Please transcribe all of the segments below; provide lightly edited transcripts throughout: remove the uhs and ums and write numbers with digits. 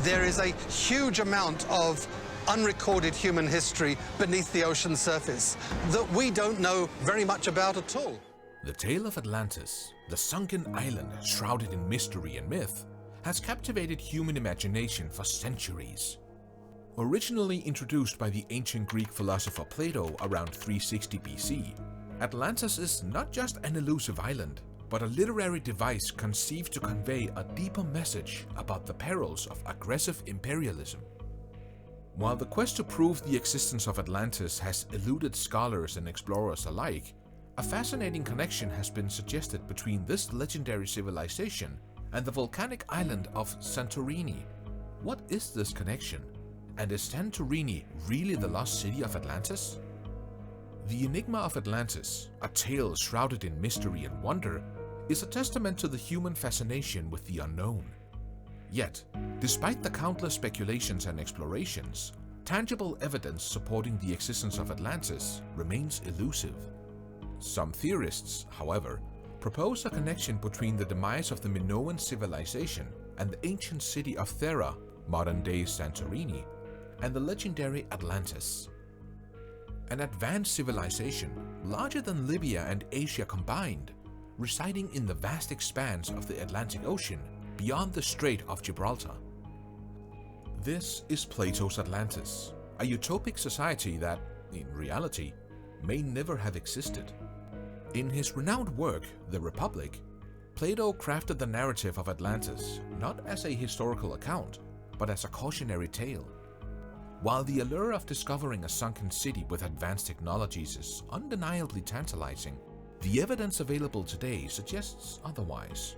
There is a huge amount of unrecorded human history beneath the ocean surface that we don't know very much about at all. The tale of Atlantis, the sunken island shrouded in mystery and myth, has captivated human imagination for centuries. Originally introduced by the ancient Greek philosopher Plato around 360 BC, Atlantis is not just an elusive island, but a literary device conceived to convey a deeper message about the perils of aggressive imperialism. While the quest to prove the existence of Atlantis has eluded scholars and explorers alike, a fascinating connection has been suggested between this legendary civilization and the volcanic island of Santorini. What is this connection? And is Santorini really the lost city of Atlantis? The Enigma of Atlantis, a tale shrouded in mystery and wonder, is a testament to the human fascination with the unknown. Yet, despite the countless speculations and explorations, tangible evidence supporting the existence of Atlantis remains elusive. Some theorists, however, propose a connection between the demise of the Minoan civilization and the ancient city of Thera, modern-day Santorini, and the legendary Atlantis. An advanced civilization, larger than Libya and Asia combined, residing in the vast expanse of the Atlantic Ocean beyond the Strait of Gibraltar. This is Plato's Atlantis, a utopic society that, in reality, may never have existed. In his renowned work, The Republic, Plato crafted the narrative of Atlantis not as a historical account, but as a cautionary tale. While the allure of discovering a sunken city with advanced technologies is undeniably tantalizing, the evidence available today suggests otherwise.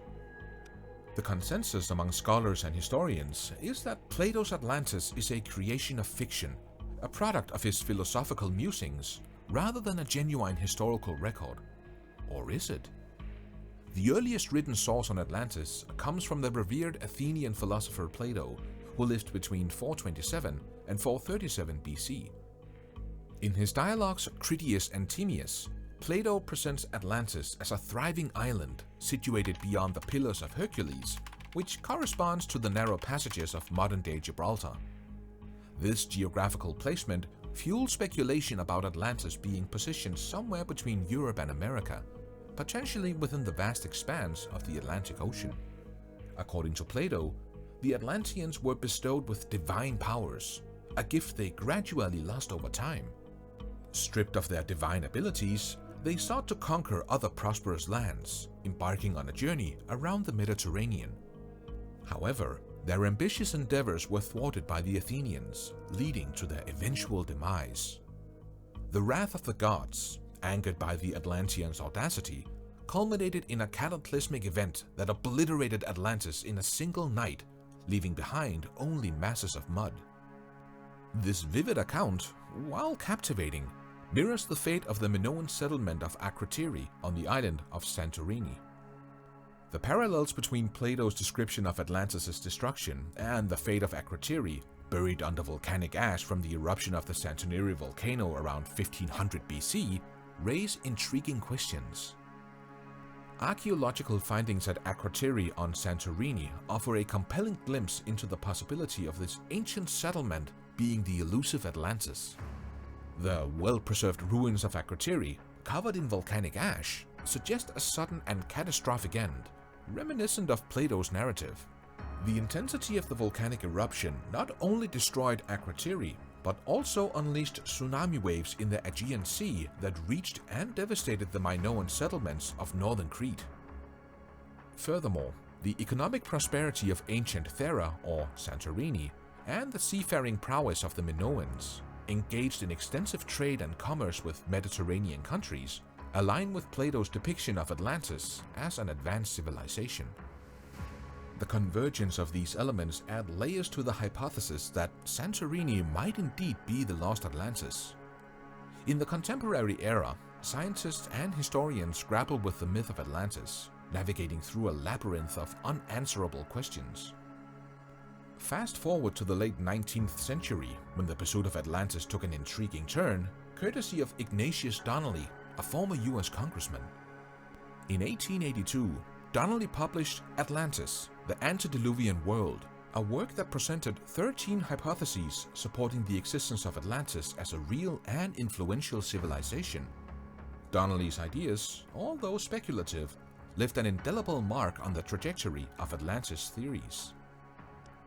The consensus among scholars and historians is that Plato's Atlantis is a creation of fiction, a product of his philosophical musings, rather than a genuine historical record. Or is it? The earliest written source on Atlantis comes from the revered Athenian philosopher Plato, who lived between 427 and 437 BC. In his dialogues Critias and Timaeus, Plato presents Atlantis as a thriving island situated beyond the Pillars of Hercules, which corresponds to the narrow passages of modern-day Gibraltar. This geographical placement fuels speculation about Atlantis being positioned somewhere between Europe and America, potentially within the vast expanse of the Atlantic Ocean. According to Plato, the Atlanteans were bestowed with divine powers, a gift they gradually lost over time. Stripped of their divine abilities, they sought to conquer other prosperous lands, embarking on a journey around the Mediterranean. However, their ambitious endeavors were thwarted by the Athenians, leading to their eventual demise. The wrath of the gods, angered by the Atlanteans' audacity, culminated in a cataclysmic event that obliterated Atlantis in a single night, leaving behind only masses of mud. This vivid account, while captivating, mirrors the fate of the Minoan settlement of Akrotiri on the island of Santorini. The parallels between Plato's description of Atlantis' destruction and the fate of Akrotiri, buried under volcanic ash from the eruption of the Santorini volcano around 1500 BC, raise intriguing questions. Archaeological findings at Akrotiri on Santorini offer a compelling glimpse into the possibility of this ancient settlement being the elusive Atlantis. The well-preserved ruins of Akrotiri, covered in volcanic ash, suggest a sudden and catastrophic end, reminiscent of Plato's narrative. The intensity of the volcanic eruption not only destroyed Akrotiri, but also unleashed tsunami waves in the Aegean Sea that reached and devastated the Minoan settlements of northern Crete. Furthermore, the economic prosperity of ancient Thera, or Santorini, and the seafaring prowess of the Minoans, engaged in extensive trade and commerce with Mediterranean countries, align with Plato's depiction of Atlantis as an advanced civilization. The convergence of these elements add layers to the hypothesis that Santorini might indeed be the lost Atlantis. In the contemporary era, scientists and historians grapple with the myth of Atlantis, navigating through a labyrinth of unanswerable questions. Fast forward to the late 19th century, when the pursuit of Atlantis took an intriguing turn, courtesy of Ignatius Donnelly, a former US congressman. In 1882, Donnelly published Atlantis, the Antediluvian World, a work that presented 13 hypotheses supporting the existence of Atlantis as a real and influential civilization. Donnelly's ideas, although speculative, left an indelible mark on the trajectory of Atlantis theories.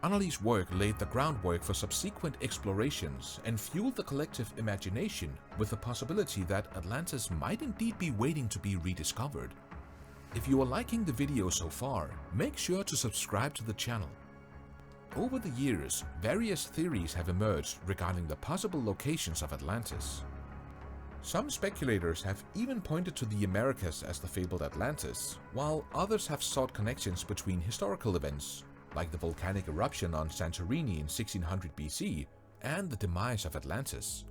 Donnelly's work laid the groundwork for subsequent explorations and fueled the collective imagination with the possibility that Atlantis might indeed be waiting to be rediscovered. If you are liking the video so far, make sure to subscribe to the channel. Over the years, various theories have emerged regarding the possible locations of Atlantis. Some speculators have even pointed to the Americas as the fabled Atlantis, while others have sought connections between historical events, like the volcanic eruption on Santorini in 1600 BC and the demise of Atlantis.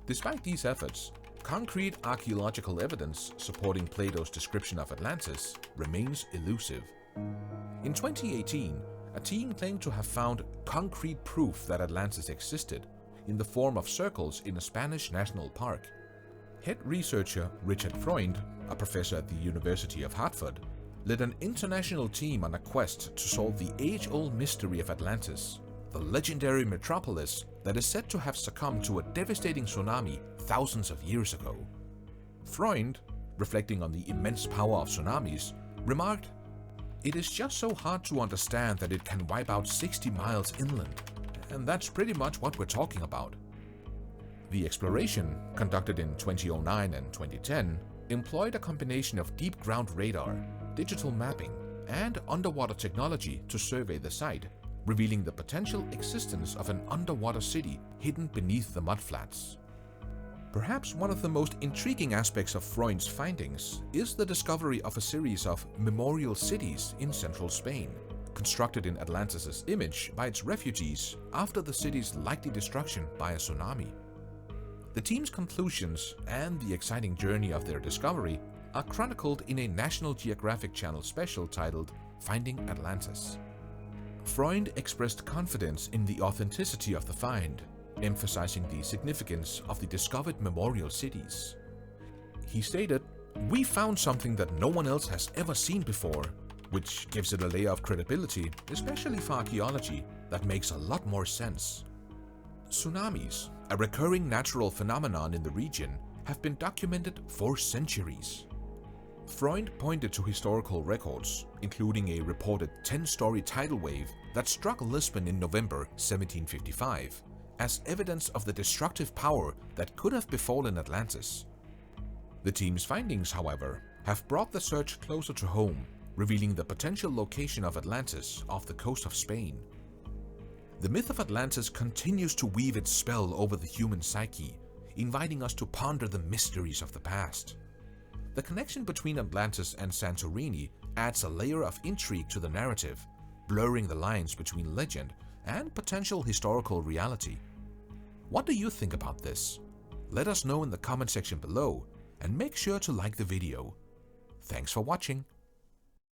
Despite these efforts, concrete archaeological evidence supporting Plato's description of Atlantis remains elusive. In 2018, a team claimed to have found concrete proof that Atlantis existed in the form of circles in a Spanish national park. Head researcher Richard Freund, a professor at the University of Hartford, led an international team on a quest to solve the age-old mystery of Atlantis, the legendary metropolis that is said to have succumbed to a devastating tsunami thousands of years ago. Freund, reflecting on the immense power of tsunamis, remarked, "It is just so hard to understand that it can wipe out 60 miles inland, and that's pretty much what we're talking about." The exploration, conducted in 2009 and 2010, employed a combination of deep ground radar, digital mapping, and underwater technology to survey the site, revealing the potential existence of an underwater city hidden beneath the mudflats. Perhaps one of the most intriguing aspects of Freund's findings is the discovery of a series of memorial cities in central Spain, constructed in Atlantis' image by its refugees after the city's likely destruction by a tsunami. The team's conclusions and the exciting journey of their discovery are chronicled in a National Geographic Channel special titled Finding Atlantis. Freund expressed confidence in the authenticity of the find, emphasizing the significance of the discovered memorial cities. He stated, "We found something that no one else has ever seen before, which gives it a layer of credibility, especially for archaeology, that makes a lot more sense." Tsunamis, a recurring natural phenomenon in the region, have been documented for centuries. Freund pointed to historical records, including a reported 10-story tidal wave that struck Lisbon in November 1755, as evidence of the destructive power that could have befallen Atlantis. The team's findings, however, have brought the search closer to home, revealing the potential location of Atlantis off the coast of Spain. The myth of Atlantis continues to weave its spell over the human psyche, inviting us to ponder the mysteries of the past. The connection between Atlantis and Santorini adds a layer of intrigue to the narrative, blurring the lines between legend and potential historical reality. What do you think about this? Let us know in the comment section below, and make sure to like the video. Thanks for watching.